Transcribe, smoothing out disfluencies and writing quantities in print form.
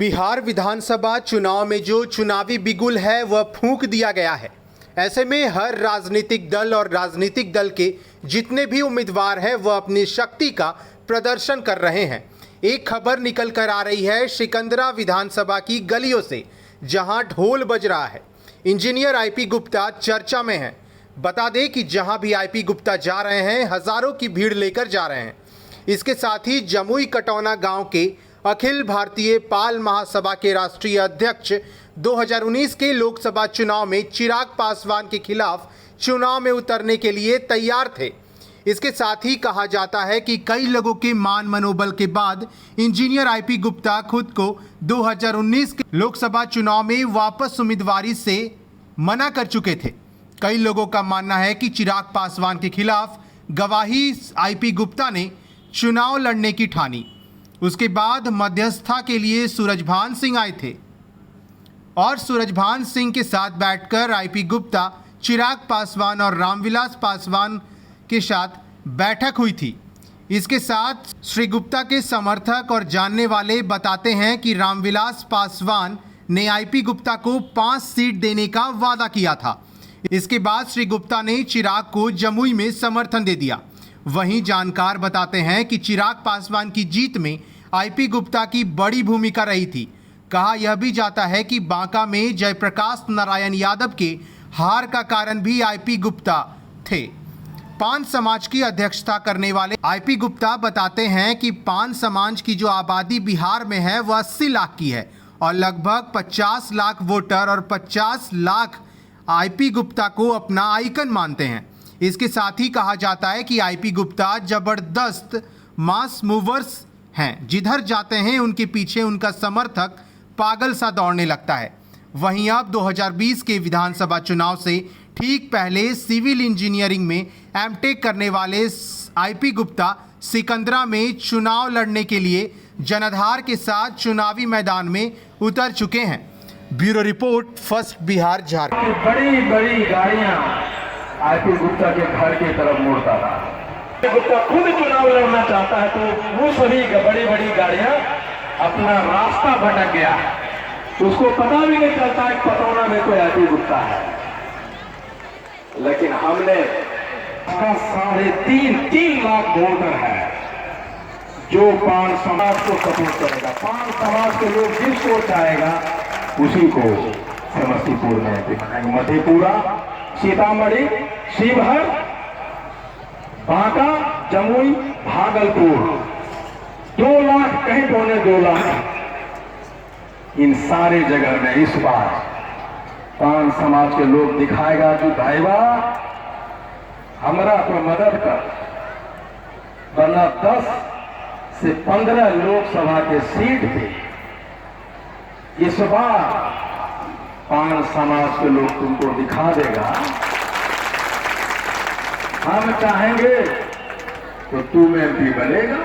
बिहार विधानसभा चुनाव में जो चुनावी बिगुल है वह फूंक दिया गया है। ऐसे में हर राजनीतिक दल और राजनीतिक दल के जितने भी उम्मीदवार हैं वह अपनी शक्ति का प्रदर्शन कर रहे हैं। एक खबर निकल कर आ रही है सिकंदरा विधानसभा की गलियों से, जहां ढोल बज रहा है। इंजीनियर आईपी गुप्ता चर्चा में हैं। बता दें कि जहां भी आईपी गुप्ता जा रहे हैं हजारों की भीड़ लेकर जा रहे हैं। इसके साथ ही जमुई कटौना गांव के अखिल भारतीय पाल महासभा के राष्ट्रीय अध्यक्ष 2019 के लोकसभा चुनाव में चिराग पासवान के खिलाफ चुनाव में उतरने के लिए तैयार थे। इसके साथ ही कहा जाता है कि कई लोगों के मान मनोबल के बाद इंजीनियर आईपी गुप्ता खुद को 2019 के लोकसभा चुनाव में वापस उम्मीदवारी से मना कर चुके थे। कई लोगों का मानना है कि चिराग पासवान के खिलाफ गवाही आईपी गुप्ता ने चुनाव लड़ने की ठानी। उसके बाद मध्यस्थता के लिए सूरजभान सिंह आए थे और सूरजभान सिंह के साथ बैठकर आईपी गुप्ता, चिराग पासवान और रामविलास पासवान के साथ बैठक हुई थी। इसके साथ श्री गुप्ता के समर्थक और जानने वाले बताते हैं कि रामविलास पासवान ने आईपी गुप्ता को 5 सीट देने का वादा किया था। इसके बाद श्री गुप्ता ने चिराग को जमुई में समर्थन दे दिया। वहीं जानकार बताते हैं कि चिराग पासवान की जीत में आईपी गुप्ता की बड़ी भूमिका रही थी। कहा यह भी जाता है कि बांका में जयप्रकाश नारायण यादव के हार का कारण भी आईपी गुप्ता थे। पान समाज की अध्यक्षता करने वाले आईपी गुप्ता बताते हैं कि पान समाज की जो आबादी बिहार में है वह 80 लाख की है और लगभग 50 लाख वोटर और 50 लाख आईपी गुप्ता को अपना आइकन मानते हैं। इसके साथ ही कहा जाता है कि आईपी गुप्ता जबरदस्त मास मूवर्स हैं। जिधर जाते हैं उनके पीछे उनका समर्थक पागल सा दौड़ने लगता है। वहीं अब 2020 के विधानसभा चुनाव से ठीक पहले सिविल इंजीनियरिंग में एमटेक करने वाले आईपी गुप्ता सिकंदरा में चुनाव लड़ने के लिए जनाधार के साथ चुनावी मैदान में उतर चुके हैं। Bureau report, first Bihar Jharkhand. बड़ी बड़ी गाड़ियां आईपी गुप्ता के घर की तरफ मुड़ता था। गुप्ता खुद चुनाव लड़ना चाहता है तो वो सभी बड़ी बड़ी गाड़ियां अपना रास्ता भटक गया। उसको पता भी नहीं चलता है कटौना में कोई आईपी गुप्ता है। लेकिन हमने 3.5 लाख वोटर है जो पान समाज को सपोर्ट करेगा। पान समाज के लोग जिसको चाहेगा उसी को समस्तीपुर में दिखाएंगे। मधेपुरा, सीतामढ़ी, शिवहर, बांका, जमुई, भागलपुर 2 लाख, कहीं 2.25 लाख, इन सारे जगह में इस बार पान समाज के लोग दिखाएगा कि भाईवा हमरा को मदद कर, वरना 10 से 15 लोकसभा के सीट पे इस बार पान समाज के लोग तुमको दिखा देगा। हम चाहेंगे तो तू में भी बनेगा।